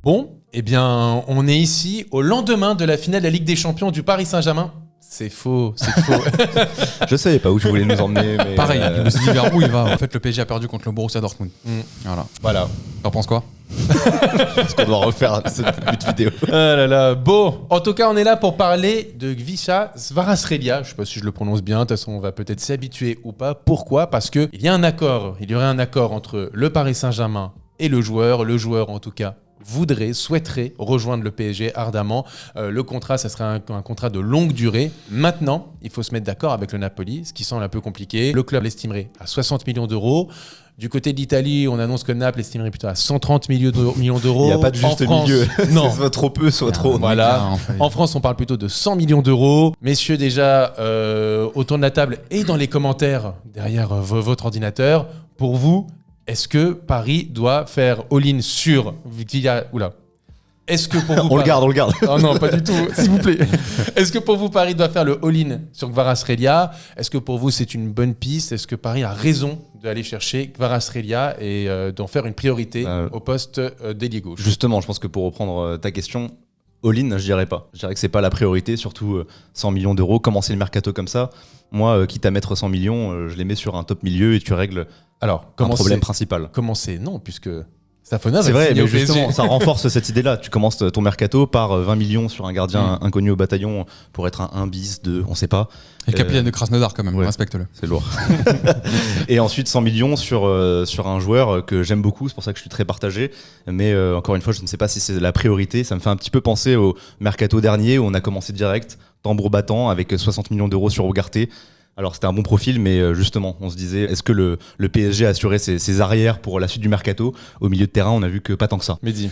Bon, eh bien, on est ici au lendemain de la finale de la Ligue des Champions du Paris Saint-Germain. C'est faux, c'est faux. Je savais pas où tu voulais nous emmener. Mais Pareil, je me suis dit vers où il va. En fait, le PSG a perdu contre le Borussia Dortmund. Voilà. T'en penses quoi? Parce qu'on doit refaire cette petite vidéo. Ah là là. Bon, en tout cas, on est là pour parler de Gviša Kvaratskhelia. Je sais pas si je le prononce bien. De toute façon, on va peut-être s'habituer ou pas. Pourquoi ? Parce que il y aurait un accord entre le Paris Saint-Germain et le joueur. Le joueur, en tout cas, souhaiterait rejoindre le PSG ardemment. Le contrat, ça serait un contrat de longue durée. Maintenant, il faut se mettre d'accord avec le Napoli, ce qui semble un peu compliqué. Le club l'estimerait à 60 millions d'euros. Du côté de l'Italie, on annonce que Naples l'estimerait plutôt à 130 millions d'euros. Il n'y a pas de juste milieu. Non. Soit trop peu, soit trop. Voilà. En France, on parle plutôt de 100 millions d'euros. Messieurs, déjà, autour de la table et dans les commentaires derrière votre ordinateur, pour vous, est-ce que Paris doit faire all-in sur Oula. Est-ce que pour vous... On le garde. Oh non, pas du tout, s'il vous plaît. Est-ce que pour vous, Paris doit faire le all-in sur Kvaratskhelia ? Est-ce que pour vous, c'est une bonne piste ? Est-ce que Paris a raison d'aller chercher Kvaratskhelia et d'en faire une priorité au poste d'ailier gauche ? Justement, je pense que pour reprendre ta question, all-in, je dirais pas. Je dirais que c'est pas la priorité, surtout 100 millions d'euros. Commencer le mercato comme ça, moi, quitte à mettre 100 millions, je les mets sur un top milieu et tu règles un problème principal. Commencer, non, puisque... Safona c'est vrai, mais justement, ça renforce cette idée-là. Tu commences ton mercato par 20 millions sur un gardien inconnu au bataillon pour être un 1 bis, 2, on sait pas. Et le capitaine de Krasnodar quand même, respecte-le. C'est lourd. Et ensuite 100 millions sur un joueur que j'aime beaucoup, c'est pour ça que je suis très partagé. Mais encore une fois, je ne sais pas si c'est la priorité. Ça me fait un petit peu penser au mercato dernier où on a commencé direct, tambour battant, avec 60 millions d'euros sur Ugarte. Alors c'était un bon profil, mais justement, on se disait, est-ce que le PSG a assuré ses arrières pour la suite du mercato ? Au milieu de terrain, on a vu que pas tant que ça. Mehdi.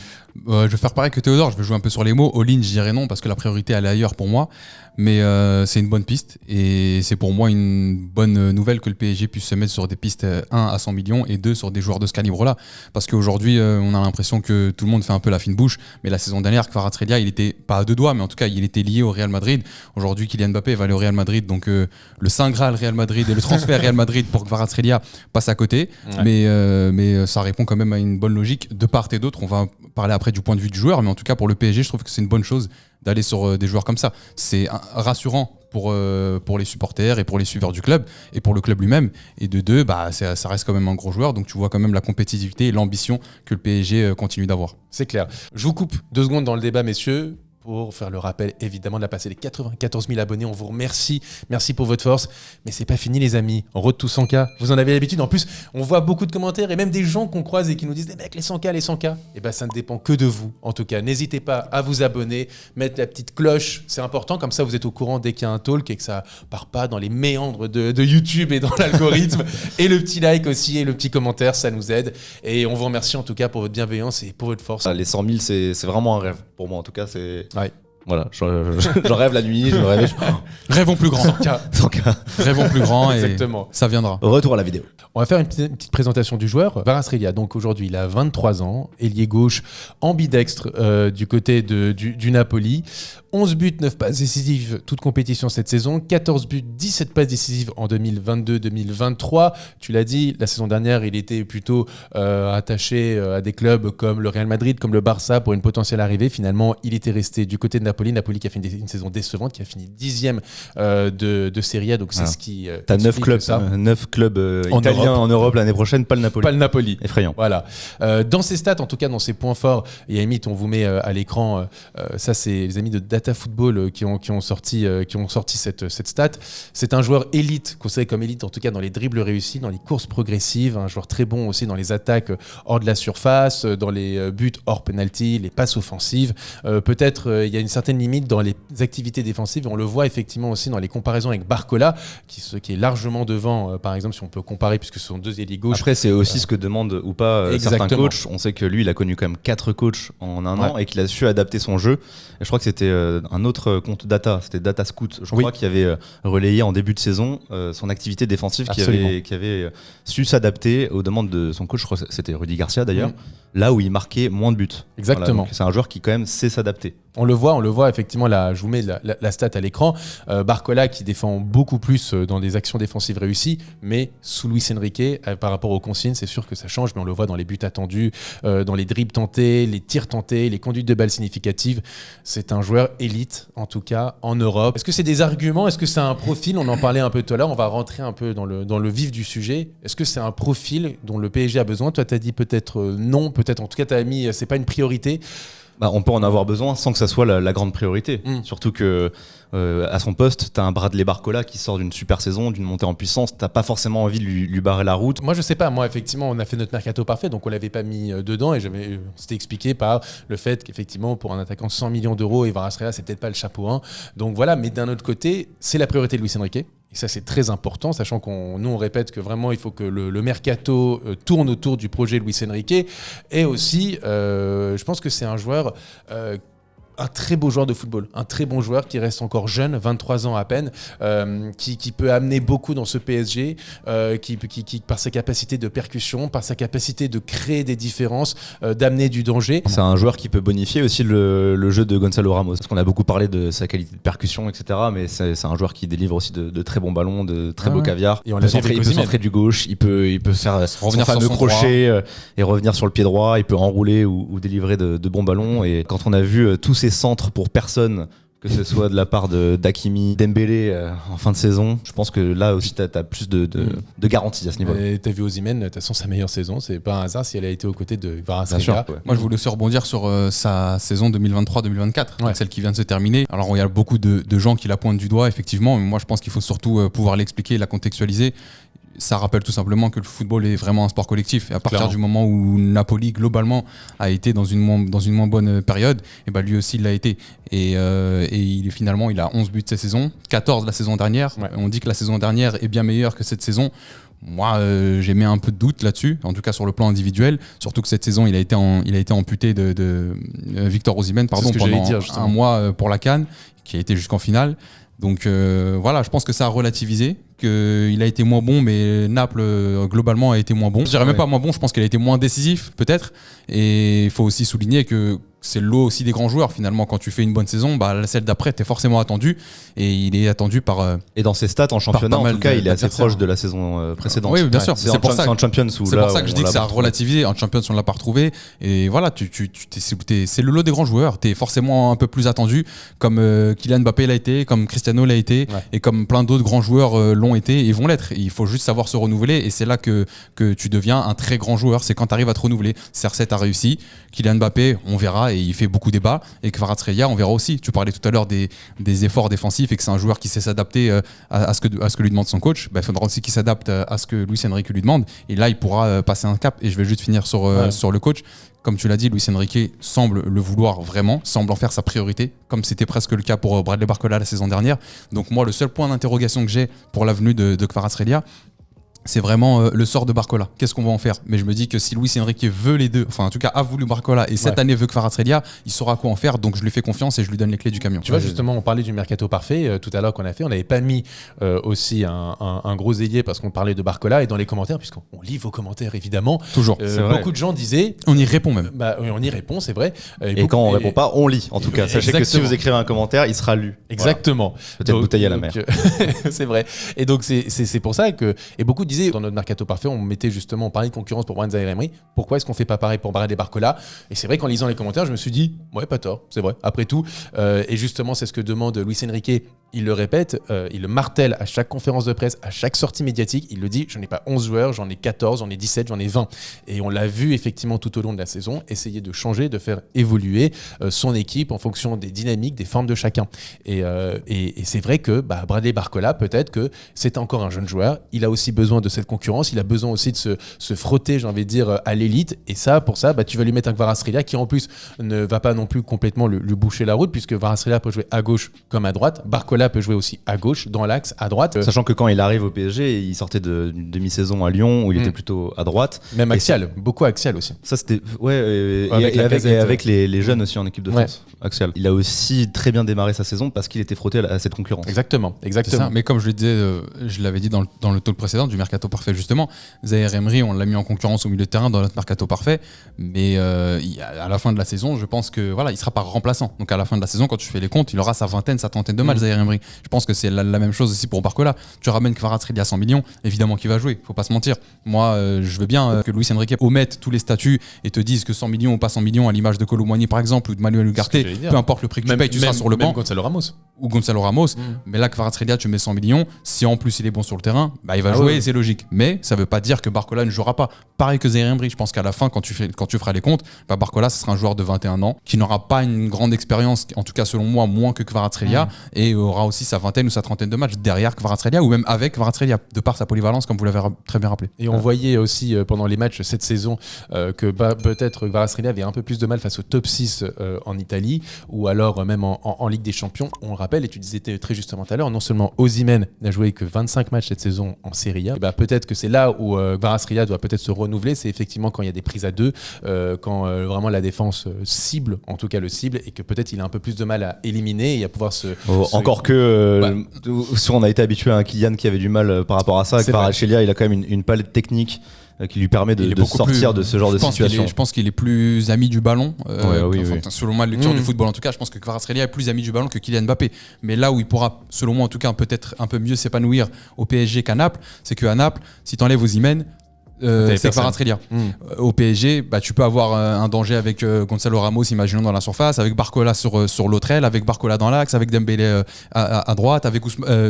Je vais faire pareil que Théodore, je vais jouer un peu sur les mots. All-in, je dirais non, parce que la priorité, elle est ailleurs pour moi. Mais c'est une bonne piste, et c'est pour moi une bonne nouvelle que le PSG puisse se mettre sur des pistes 1 à 100 millions et 2 sur des joueurs de ce calibre-là. Parce qu'aujourd'hui, on a l'impression que tout le monde fait un peu la fine bouche, mais la saison dernière, Kvaratskhelia, il était pas à deux doigts, mais en tout cas, il était lié au Real Madrid. Aujourd'hui, Kylian Mbappé va aller au Real Madrid, donc le Saint Graal Real Madrid et le transfert Real Madrid pour Kvaratskhelia passe à côté. Ouais. Mais ça répond quand même à une bonne logique de part et d'autre. On va parler après du point de vue du joueur, mais en tout cas, pour le PSG, je trouve que c'est une bonne chose d'aller sur des joueurs comme ça. C'est rassurant pour les supporters et pour les suiveurs du club et pour le club lui-même. Et de deux, ça reste quand même un gros joueur, donc tu vois quand même la compétitivité et l'ambition que le PSG continue d'avoir. C'est clair. Je vous coupe 2 secondes dans le débat, messieurs, pour faire le rappel, évidemment, de la passer les 94 000 abonnés. On vous remercie. Merci pour votre force. Mais c'est pas fini, les amis. On road to 100K. Vous en avez l'habitude. En plus, on voit beaucoup de commentaires et même des gens qu'on croise et qui nous disent « Mec, les 100K. » Eh ben, ça ne dépend que de vous. En tout cas, n'hésitez pas à vous abonner, mettre la petite cloche. C'est important. Comme ça, vous êtes au courant dès qu'il y a un talk et que ça part pas dans les méandres de YouTube et dans l'algorithme. Et le petit like aussi et le petit commentaire, ça nous aide. Et on vous remercie en tout cas pour votre bienveillance et pour votre force. Les 100 000, c'est vraiment un rêve. Pour moi, en tout cas, c'est... Ouais. Voilà, j'en rêve la nuit, je me réveille. Rêvons plus grand. 100K. Rêvons plus grand et exactement. Ça viendra. Retour à la vidéo. On va faire une petite présentation du joueur. Kvaratskhelia, donc aujourd'hui, il a 23 ans, ailier gauche ambidextre du côté du Napoli. 11 buts, 9 passes décisives, toute compétition cette saison. 14 buts, 17 passes décisives en 2022-2023. Tu l'as dit, la saison dernière, il était plutôt attaché à des clubs comme le Real Madrid, comme le Barça pour une potentielle arrivée. Finalement, il était resté du côté de Napoli. Napoli qui a fait une saison décevante, qui a fini 10e de Serie A. Donc c'est ce qui... T'as 9 clubs italiens en Europe l'année prochaine, pas le Napoli. Pas le Napoli. Effrayant. Voilà. Dans ses stats, en tout cas dans ses points forts, et à limite, on vous met à l'écran, ça c'est les amis de Data Football qui ont sorti cette stat. C'est un joueur élite, considéré comme élite en tout cas dans les dribbles réussis, dans les courses progressives, un joueur très bon aussi dans les attaques hors de la surface, dans les buts hors penalty, les passes offensives. Peut-être il y a une certaine limite dans les activités défensives, et on le voit effectivement aussi dans les comparaisons avec Barcola, qui est largement devant, par exemple, si on peut comparer, puisque ce sont 2 ailiers gauche. Après, c'est aussi ce que demandent ou pas certains coachs. On sait que lui, il a connu quand même 4 coachs en un an et qu'il a su adapter son jeu. Et je crois que c'était un autre compte Data, c'était Data Scout, je crois, qui avait relayé en début de saison son activité défensive, qui avait su s'adapter aux demandes de son coach. Je crois que c'était Rudy Garcia d'ailleurs, là où il marquait moins de buts. Exactement. Voilà, c'est un joueur qui quand même sait s'adapter. On le voit effectivement, là, je vous mets la stat à l'écran. Barcola qui défend beaucoup plus dans des actions défensives réussies, mais sous Luis Enrique, par rapport aux consignes, c'est sûr que ça change, mais on le voit dans les buts attendus, dans les dribbles tentés, les tirs tentés, les conduites de balles significatives. C'est un joueur élite, en tout cas, en Europe. Est-ce que c'est des arguments? Est-ce que c'est un profil? On en parlait un peu tout à l'heure, on va rentrer un peu dans le vif du sujet. Est-ce que c'est un profil dont le PSG a besoin? Toi, tu as dit peut-être non, peut-être en tout cas, tu as mis c'est pas une priorité. On peut en avoir besoin sans que ça soit la grande priorité. Surtout que à son poste, t'as un Bradley Barcola qui sort d'une super saison, d'une montée en puissance. T'as pas forcément envie de lui barrer la route. Moi, je sais pas. Moi, effectivement, on a fait notre mercato parfait, donc on l'avait pas mis dedans et c'était expliqué par le fait qu'effectivement, pour un attaquant 100 millions d'euros, Kvaratskhelia, c'est peut-être pas le chapeau 1. Donc voilà. Mais d'un autre côté, c'est la priorité de Luis Enrique. Et ça, c'est très important, sachant nous, on répète que vraiment, il faut que le mercato tourne autour du projet Luis Enrique. Et aussi, je pense que c'est un joueur... un très beau joueur de football, un très bon joueur qui reste encore jeune, 23 ans à peine, qui peut amener beaucoup dans ce PSG, qui par sa capacité de percussion, par sa capacité de créer des différences, d'amener du danger. C'est un joueur qui peut bonifier aussi le jeu de Gonzalo Ramos, parce qu'on a beaucoup parlé de sa qualité de percussion, etc. Mais c'est un joueur qui délivre aussi de très bons ballons, de très beaux caviars. Et on il peut centrer du gauche, il peut faire revenir son fameux sur son crochet et revenir sur le pied droit, il peut enrouler ou délivrer de bons ballons. Et quand on a vu tous ces centres pour personne, que ce soit de la part d'Hakimi, Dembélé en fin de saison, je pense que là aussi t'as plus de garanties à ce niveau. T'as vu Osimhen, de toute façon sa meilleure saison, c'est pas un hasard si elle a été aux côtés de Kvaratskhelia. Ouais. Moi je voulais aussi rebondir sur sa saison 2023-2024, celle qui vient de se terminer. Alors il y a beaucoup de gens qui la pointent du doigt effectivement, mais moi je pense qu'il faut surtout pouvoir l'expliquer, la contextualiser. Ça rappelle tout simplement que le football est vraiment un sport collectif. Et à partir du moment où Napoli, globalement, a été dans une moins bonne période, et ben lui aussi, il l'a été. Et finalement, il a 11 buts cette saison, 14 la saison dernière. Ouais. On dit que la saison dernière est bien meilleure que cette saison. Moi, j'ai mis un peu de doute là-dessus, en tout cas sur le plan individuel. Surtout que cette saison, il a été amputé de Victor Osimhen pendant un mois pour la CAN, qui a été jusqu'en finale. Donc voilà, je pense que ça a relativisé, qu'il a été moins bon, mais Naples globalement a été moins bon. Je dirais même pas moins bon, je pense qu'il a été moins décisif peut-être. Et il faut aussi souligner que c'est le lot aussi des grands joueurs finalement. Quand tu fais une bonne saison, celle d'après t'es forcément attendu, et il est attendu par et dans ses stats en championnat en tout cas il est assez proche de la saison précédente. Oui bien sûr, c'est pour ça en Champions c'est pour ça que je dis que ça a relativisé. En Champions on l'a pas retrouvé, et voilà, c'est le lot des grands joueurs, t'es forcément un peu plus attendu, comme Kylian Mbappé l'a été, comme Cristiano l'a été, et comme plein d'autres grands joueurs l'ont été et vont l'être. Il faut juste savoir se renouveler, et c'est là que tu deviens un très grand joueur, c'est quand tu arrives à te renouveler. CR7 a réussi, Kylian Mbappé on verra, et il fait beaucoup débat, et Kvaratskhelia on verra aussi. Tu parlais tout à l'heure des efforts défensifs et que c'est un joueur qui sait s'adapter à ce que lui demande son coach. Il faudra aussi qu'il s'adapte à ce que Luis Enrique lui demande, et là il pourra passer un cap. Et je vais juste finir sur le coach. Comme tu l'as dit, Luis Enrique semble le vouloir vraiment, semble en faire sa priorité, comme c'était presque le cas pour Bradley Barcola la saison dernière. Donc moi, le seul point d'interrogation que j'ai pour l'avenue de Kvaratskhelia, c'est vraiment le sort de Barcola. Qu'est-ce qu'on va en faire? Mais je me dis que si Luis Enrique veut les deux, enfin en tout cas a voulu Barcola, et cette année veut Kvaratskhelia, il saura quoi en faire. Donc je lui fais confiance et je lui donne les clés du camion. Tu vois, justement, on parlait du mercato parfait tout à l'heure qu'on a fait. On n'avait pas mis aussi un gros ailier parce qu'on parlait de Barcola, et dans les commentaires, puisqu'on lit vos commentaires évidemment, toujours. Beaucoup de gens disaient... On y répond même. On y répond, c'est vrai. Et quand on répond pas, on lit. En tout cas, sachez que si vous écrivez un commentaire, il sera lu. Exactement. Voilà. Peut-être bouteille à la mer. C'est vrai. Et donc c'est pour ça que... Et beaucoup disaient, dans notre mercato parfait, on parlait de concurrence pour Bryan Zaïre-Emery. Pourquoi est-ce qu'on fait pas pareil pour Bradley Barcola? Et c'est vrai qu'en lisant les commentaires, je me suis dit, ouais, pas tort, c'est vrai, après tout. Et justement, c'est ce que demande Luis Enrique. Il le répète, il le martèle à chaque conférence de presse, à chaque sortie médiatique. Il le dit, je n'ai pas 11 joueurs, j'en ai 14, j'en ai 17, j'en ai 20. Et on l'a vu effectivement tout au long de la saison, essayer de changer, de faire évoluer son équipe en fonction des dynamiques, des formes de chacun. Et c'est vrai que Bradley Barcola, peut-être que c'est encore un jeune joueur. Il a aussi besoin de cette concurrence. Il a besoin aussi de se frotter, j'ai envie de dire, à l'élite. Et ça, pour ça, tu vas lui mettre un Kvaratskhelia qui, en plus, ne va pas non plus complètement lui boucher la route, puisque Kvaratskhelia peut jouer à gauche comme à droite. Barcola Barcola peut jouer aussi à gauche, dans l'axe, à droite. Sachant que quand il arrive au PSG, il sortait d'une demi-saison à Lyon où il était plutôt à droite. Même axial, beaucoup axial aussi. Ça c'était et Avec avec les jeunes aussi en équipe de France. Ouais. Axial. Il a aussi très bien démarré sa saison parce qu'il était frotté à cette concurrence. Exactement. C'est ça. Mais comme je le disais, je l'avais dit dans le talk précédent du mercato parfait justement, Zaïre Emery, on l'a mis en concurrence au milieu de terrain dans notre mercato parfait, mais à la fin de la saison, je pense que voilà, il sera pas remplaçant. Donc à la fin de la saison, quand tu fais les comptes, il aura sa vingtaine, sa trentaine de matchs, Zaïre Emery. Je pense que c'est la même chose aussi pour Barcola. Tu ramènes Kvaratskhelia à 100 millions, évidemment qu'il va jouer, faut pas se mentir. Moi, je veux bien que Luis Enrique omette tous les statuts et te dise que 100 millions ou pas 100 millions, à l'image de Kolo Muani par exemple ou de Manuel Ugarte, peu importe le prix que tu payes, tu seras sur le banc. Gonzalo Ramos. Ou Gonzalo Ramos, mais là Kvaratskhelia tu mets 100 millions, si en plus il est bon sur le terrain, bah, il va jouer, c'est logique. Mais ça veut pas dire que Barcola ne jouera pas. Pareil que Zaïre Emery, je pense qu'à la fin quand tu feras les comptes, bah, Barcola ce sera un joueur de 21 ans qui n'aura pas une grande expérience, en tout cas selon moi moins que Kvaratskhelia, et aura aussi sa vingtaine ou sa trentaine de matchs derrière Kvaratskhelia ou même avec Kvaratskhelia, de par sa polyvalence comme vous l'avez très bien rappelé. Et on voyait aussi pendant les matchs cette saison que peut-être Kvaratskhelia avait un peu plus de mal face au top 6 en Italie ou alors même en Ligue des Champions. On le rappelle, et tu disais très justement tout à l'heure, non seulement Osimhen n'a joué que 25 matchs cette saison en Serie A, et bah peut-être que c'est là où Kvaratskhelia doit peut-être se renouveler, c'est effectivement quand il y a des prises à deux, quand vraiment la défense cible, en tout cas le cible, et que peut-être il a un peu plus de mal à éliminer et à pouvoir Encore que si on a été habitué à un Kylian qui avait du mal par rapport à ça, Kvaratskhelia il a quand même une palette technique qui lui permet de sortir de ce genre de situation. Je pense qu'il est plus ami du ballon. Oui. Selon ma lecture du football, en tout cas, je pense que Kvaratskhelia est plus ami du ballon que Kylian Mbappé. Mais là où il pourra, selon moi en tout cas, peut-être un peu mieux s'épanouir au PSG qu'à Naples, c'est qu'à Naples, si tu enlèves Osimhen, c'est Kvaratskhelia. Au PSG, bah, tu peux avoir un danger avec Gonzalo Ramos, imaginons dans la surface, avec Barcola sur l'autre aile, avec Barcola dans l'axe, avec Dembélé à droite, avec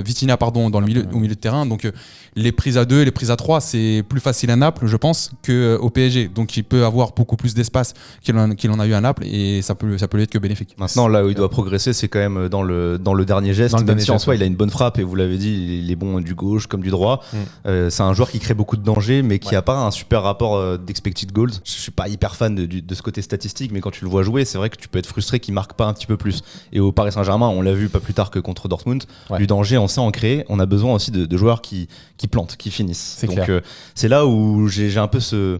Vitinha au milieu de terrain. Donc les prises à 2 et les prises à 3, c'est plus facile à Naples, je pense, qu'au PSG. Donc il peut avoir beaucoup plus d'espace qu'il en a eu à Naples et ça peut lui être que bénéfique. Maintenant, là où il doit progresser, c'est quand même dans le dernier geste. Même si en soi, il a une bonne frappe et vous l'avez dit, il est bon du gauche comme du droit. C'est un joueur qui crée beaucoup de dangers, mais qui a pas un super rapport d'expected goals. Je suis pas hyper fan de ce côté statistique, mais quand tu le vois jouer, c'est vrai que tu peux être frustré qu'il marque pas un petit peu plus. Et au Paris Saint-Germain, on l'a vu pas plus tard que contre Dortmund, du danger, on sait en créer. On a besoin aussi de joueurs qui plantent, qui finissent. Donc c'est là où j'ai un peu ce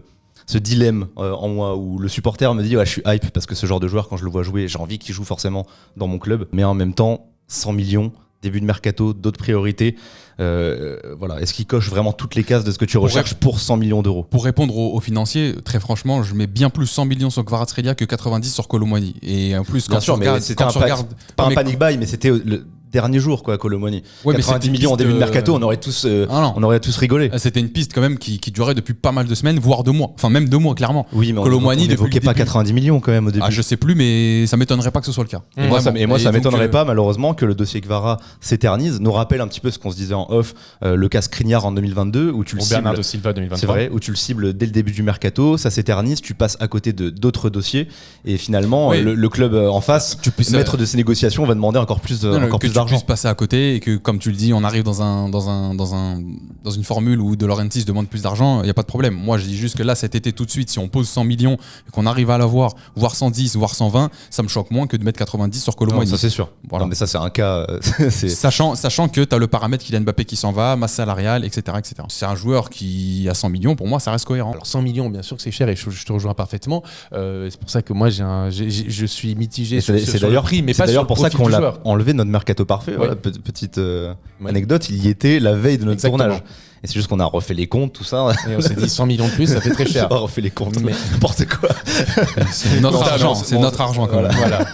dilemme en moi, où le supporter me dit je suis hype parce que ce genre de joueur, quand je le vois jouer, j'ai envie qu'il joue forcément dans mon club, mais en même temps 100 millions, début de mercato, d'autres priorités. Voilà. Est-ce qu'il coche vraiment toutes les cases de ce que tu recherches pour 100 millions d'euros? Pour répondre aux financiers, très franchement, je mets bien plus 100 millions sur Kvaratskhelia que 90 sur Kolo Muani. Et en plus, quand tu regardes, pas un panic buy, mais c'était le dernier jour, quoi, Kolo Muani. 90 millions en début de mercato, on aurait tous rigolé. C'était une piste quand même qui durait depuis pas mal de semaines, voire 2 mois. Enfin, même 2 mois, clairement. Oui, mais on n'évoquait pas 90 millions quand même au début. Je sais plus, mais ça m'étonnerait pas que ce soit le cas. Et moi, ça m'étonnerait pas, malheureusement, que le dossier Kvara s'éternise. Nous rappelle un petit peu ce qu'on se disait en off, le cas Skriniar en 2022, où tu le cibles. Bernardo Silva 2023. C'est vrai, où tu le cibles dès le début du mercato, ça s'éternise, tu passes à côté d'autres dossiers, et finalement, le club en face, maître de ces négociations, va demander encore plus d'argent. Que tu puisses passer à côté et que, comme tu le dis, on arrive dans une formule où De Laurentiis demande plus d'argent, il n'y a pas de problème. Moi, je dis juste que là, cet été, tout de suite, si on pose 100 millions et qu'on arrive à l'avoir, voire 110, voire 120, ça me choque moins que de mettre 90 sur Kolo Muani. Ça, c'est sûr. Voilà. Non, mais ça, c'est un cas. Sachant que tu as le paramètre Kylian Mbappé qui s'en va, masse salariale, etc., etc. C'est un joueur qui, à 100 millions, pour moi, ça reste cohérent. Alors 100 millions, bien sûr que c'est cher et je te rejoins parfaitement. C'est pour ça que moi, je suis mitigé sur le prix, mais pas sur le profil du joueur. C'est d'ailleurs pour ça qu'on l'a enlevé notre mercato parfait. Voilà, petite anecdote, il y y était la veille de notre tournage. Et c'est juste qu'on a refait les comptes, tout ça. Et on s'est dit 100 millions de plus, ça fait très cher. On a refait les comptes, mais n'importe quoi. C'est notre argent, c'est notre argent quand même. Voilà.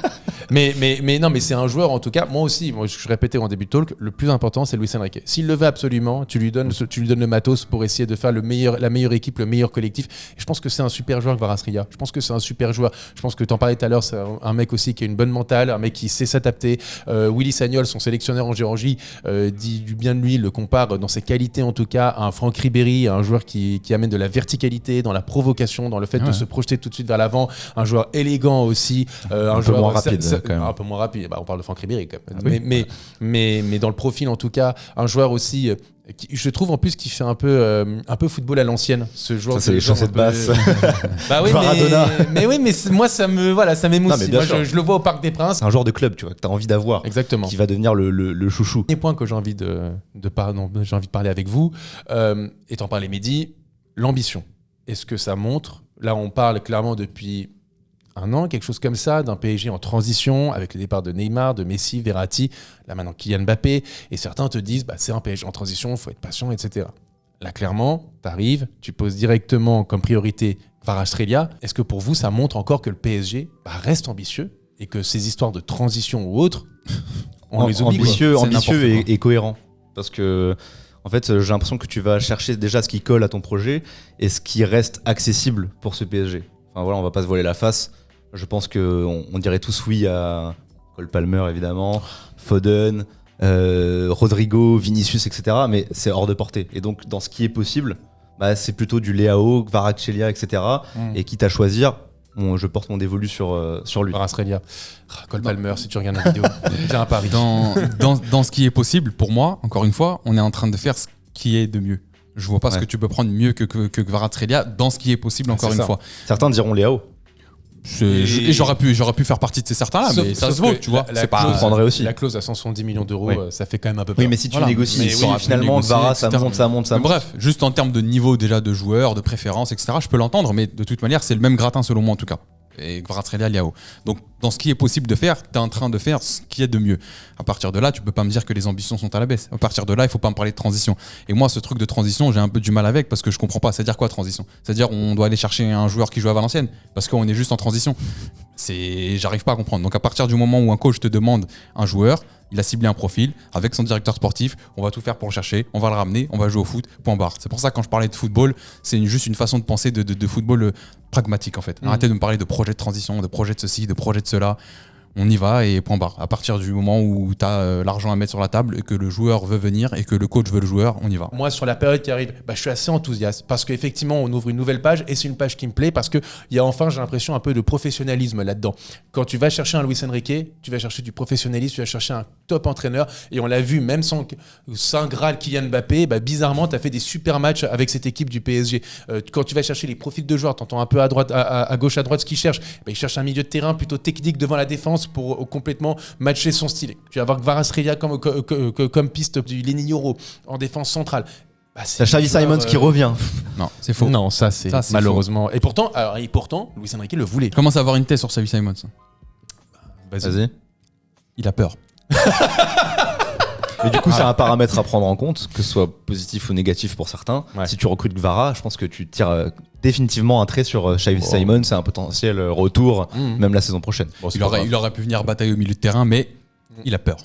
Mais non, mais c'est un joueur, en tout cas, moi aussi, je répétais en début de talk, le plus important, c'est Luis Enrique. S'il le veut absolument, tu lui donnes le matos pour essayer de faire la meilleure équipe, le meilleur collectif. Et je pense que c'est un super joueur, Kvaratskhelia. Je pense que c'est un super joueur. Je pense que tu en parlais tout à l'heure, c'est un mec aussi qui a une bonne mentale, un mec qui sait s'adapter. Willy Sagnol, son sélectionneur en Géorgie, dit du bien de lui, le compare dans ses qualités en tout cas à un Franck Ribéry, un joueur qui amène de la verticalité dans la provocation, dans le fait de se projeter tout de suite vers l'avant, un joueur élégant aussi, un joueur moins rapide. quand même. Un peu moins rapide. On parle de Franck Ribéry quand même. Mais dans le profil, en tout cas, un joueur aussi. Je trouve en plus qu'il fait un peu football à l'ancienne, ce joueur. Ça, c'est les chaussettes basses. Bah oui, Maradona. mais moi ça m'émoustille. Moi je le vois au Parc des Princes. C'est un joueur de club, tu vois, que tu as envie d'avoir. Exactement. Qui va devenir le chouchou. Dernier point que j'ai envie de parler avec vous, et t'en parlais Mehdi, l'ambition. Est-ce que ça montre, là on parle clairement depuis un an, quelque chose comme ça, d'un PSG en transition, avec le départ de Neymar, de Messi, Verratti, là maintenant Kylian Mbappé, et certains te disent c'est un PSG en transition, il faut être patient, etc. Là clairement, t'arrives, tu poses directement comme priorité Kvaratskhelia. Est-ce que pour vous ça montre encore que le PSG reste ambitieux et que ces histoires de transition ou autres, on les oublie, ambitieux et cohérent. Parce que en fait, j'ai l'impression que tu vas chercher déjà ce qui colle à ton projet et ce qui reste accessible pour ce PSG. Enfin voilà, on va pas se voiler la face. Je pense qu'on dirait tous oui à Cole Palmer évidemment, Foden, Rodrigo, Vinicius, etc. Mais c'est hors de portée. Et donc dans ce qui est possible, c'est plutôt du Leao, Kvaratskhelia, etc. Et quitte à choisir, je porte mon dévolu sur lui. Kvaratskhelia. Cole Palmer, si tu regardes la vidéo, viens à Paris. Dans ce qui est possible, pour moi, encore une fois, on est en train de faire ce qui est de mieux. Je vois pas ce que tu peux prendre mieux que Kvaratskhelia dans ce qui est possible, encore une fois. Certains diront Leao. Et j'aurais pu faire partie de ces certains-là, mais ça se vaut, tu vois. Je prendrais aussi. La clause à 170 millions d'euros, ça fait quand même un peu peur. Oui, mais si tu négocies, finalement, Kvara, ça monte. Bref, juste en termes de niveau déjà de joueurs, de préférence, etc., je peux l'entendre, mais de toute manière, c'est le même gratin selon moi en tout cas. Et Kvaratskhelia, Leao. Donc, dans ce qui est possible de faire, tu es en train de faire ce qui est de mieux. À partir de là, tu peux pas me dire que les ambitions sont à la baisse. À partir de là, il faut pas me parler de transition. Et moi, ce truc de transition, j'ai un peu du mal avec parce que je comprends pas. C'est-à-dire quoi transition ? C'est-à-dire on doit aller chercher un joueur qui joue à Valenciennes parce qu'on est juste en transition. J'arrive pas à comprendre. Donc, à partir du moment où un coach te demande un joueur, il a ciblé un profil avec son directeur sportif, on va tout faire pour le chercher, on va le ramener, on va jouer au foot, point barre. C'est pour ça que quand je parlais de football, c'est juste une façon de penser de football pragmatique en fait. Arrêtez de me parler de projet de transition, de projet de ceci, de projet de cela. On y va et point barre. À partir du moment où tu as l'argent à mettre sur la table et que le joueur veut venir et que le coach veut le joueur, on y va. Moi, sur la période qui arrive, je suis assez enthousiaste parce qu'effectivement, on ouvre une nouvelle page et c'est une page qui me plaît parce qu'il y a enfin, j'ai l'impression, un peu de professionnalisme là-dedans. Quand tu vas chercher un Luis Enrique, tu vas chercher du professionnalisme, tu vas chercher un top entraîneur et on l'a vu, même sans Saint Graal Kylian Mbappé, bizarrement, tu as fait des super matchs avec cette équipe du PSG. Quand tu vas chercher les profils de joueurs, tu entends un peu à droite, à gauche, à droite ce qu'ils cherchent. Ils cherchent un milieu de terrain plutôt technique devant la défense pour complètement matcher son style. Tu vas avoir Kvaratskhelia comme piste du Lenny Yoro en défense centrale. C'est Xavi Simons qui revient. Non, c'est faux. Non, ça c'est malheureusement. Faux. Et pourtant, Luis Enrique le voulait. Je commence à avoir une thèse sur Xavi Simons. Vas-y. Il a peur. Mais du coup, c'est un paramètre à prendre en compte, que ce soit positif ou négatif pour certains. Ouais. Si tu recrutes Kvara, je pense que tu tires définitivement un trait sur Xavi Simons. C'est un potentiel retour, même la saison prochaine. Bon, il aurait pu venir batailler au milieu de terrain, mais il a peur.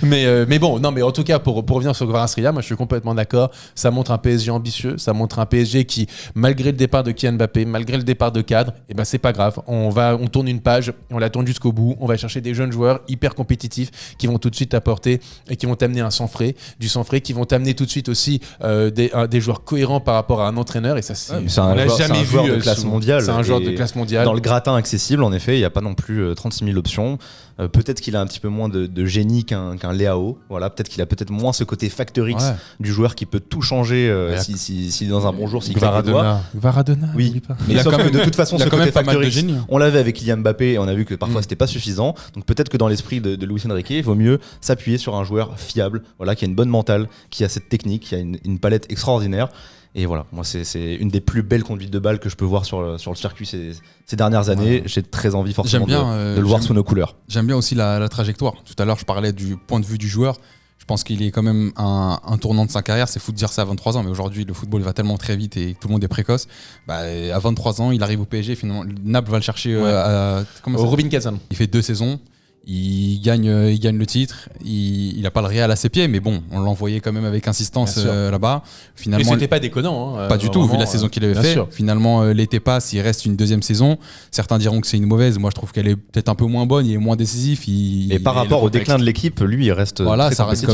mais bon, non, mais en tout cas, pour revenir sur Kvaratskhelia, moi je suis complètement d'accord. Ça montre un PSG ambitieux, ça montre un PSG qui, malgré le départ de Kylian Mbappé, malgré le départ de cadre, c'est pas grave. On tourne une page et on la tourne jusqu'au bout. On va chercher des jeunes joueurs hyper compétitifs qui vont tout de suite apporter et qui vont t'amener du sang frais, qui vont t'amener tout de suite aussi des joueurs cohérents par rapport à un entraîneur. Et ça, c'est un joueur de classe mondiale. C'est un joueur de classe mondiale. Dans le gratin accessible, en effet, il n'y a pas non plus 36 000 options. Peut-être qu'il a un petit peu moins de génie qu'un Leao. Voilà, peut-être qu'il a moins ce côté Factor X du joueur qui peut tout changer s'il est dans un bon jour, s'il claque les doigts. Varadona, oui. Mais sauf que de toute façon, ce côté Factor X, on l'avait avec Kylian Mbappé et on a vu que parfois c'était pas suffisant. Donc peut-être que dans l'esprit de Luis Enrique, il vaut mieux s'appuyer sur un joueur fiable, qui a une bonne mentale, qui a cette technique, qui a une palette extraordinaire. Et voilà, moi c'est une des plus belles conduites de balle que je peux voir sur le circuit ces dernières années. Ouais. J'ai très envie forcément de le voir sous nos couleurs. J'aime bien aussi la trajectoire. Tout à l'heure, je parlais du point de vue du joueur. Je pense qu'il est quand même un tournant de sa carrière. C'est fou de dire ça à 23 ans, mais aujourd'hui, le football va tellement très vite et tout le monde est précoce. À 23 ans, il arrive au PSG. Finalement, Naples va le chercher au Rubin Kazan. Il fait 2 saisons. Il gagne le titre. Il n'a pas le Real à ses pieds, mais bon, on l'envoyait quand même avec insistance là-bas. Finalement, mais c'était pas déconnant. Pas du tout, vu la saison qu'il avait fait. Finalement, l'été passe, il reste une deuxième saison. Certains diront que c'est une mauvaise. Moi, je trouve qu'elle est peut-être un peu moins bonne. Il est moins décisif. Et par rapport au déclin de l'équipe, lui, il reste. Voilà, très ça reste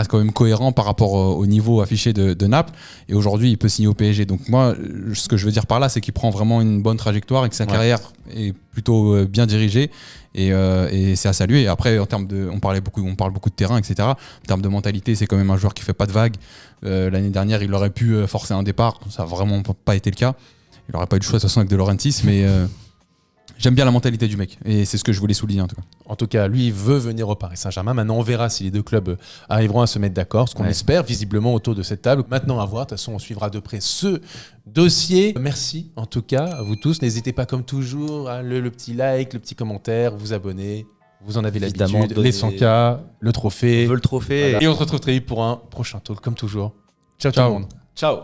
quand même cohérent par rapport au niveau affiché de Naples. Et aujourd'hui, il peut signer au PSG. Donc moi, ce que je veux dire par là, c'est qu'il prend vraiment une bonne trajectoire et que sa carrière est plutôt bien dirigé et c'est à saluer. Et après, on parle beaucoup de terrain, etc. En termes de mentalité, c'est quand même un joueur qui fait pas de vagues. L'année dernière, il aurait pu forcer un départ, ça n'a vraiment pas été le cas. Il n'aurait pas eu de choix de toute façon avec De Laurentiis, mais j'aime bien la mentalité du mec et c'est ce que je voulais souligner en tout cas. En tout cas, lui, il veut venir au Paris Saint-Germain. Maintenant, on verra si les deux clubs arriveront à se mettre d'accord, ce qu'on espère visiblement autour de cette table. Maintenant, à voir. De toute façon, on suivra de près ce dossier. Merci en tout cas à vous tous. N'hésitez pas, comme toujours, à le petit like, le petit commentaire, vous abonner. Vous en avez Évidemment, l'habitude. Les 100K, le trophée. On veut le trophée. Voilà. Et on se retrouve très vite pour un prochain talk, comme toujours. Ciao tout Ciao. le monde. Ciao.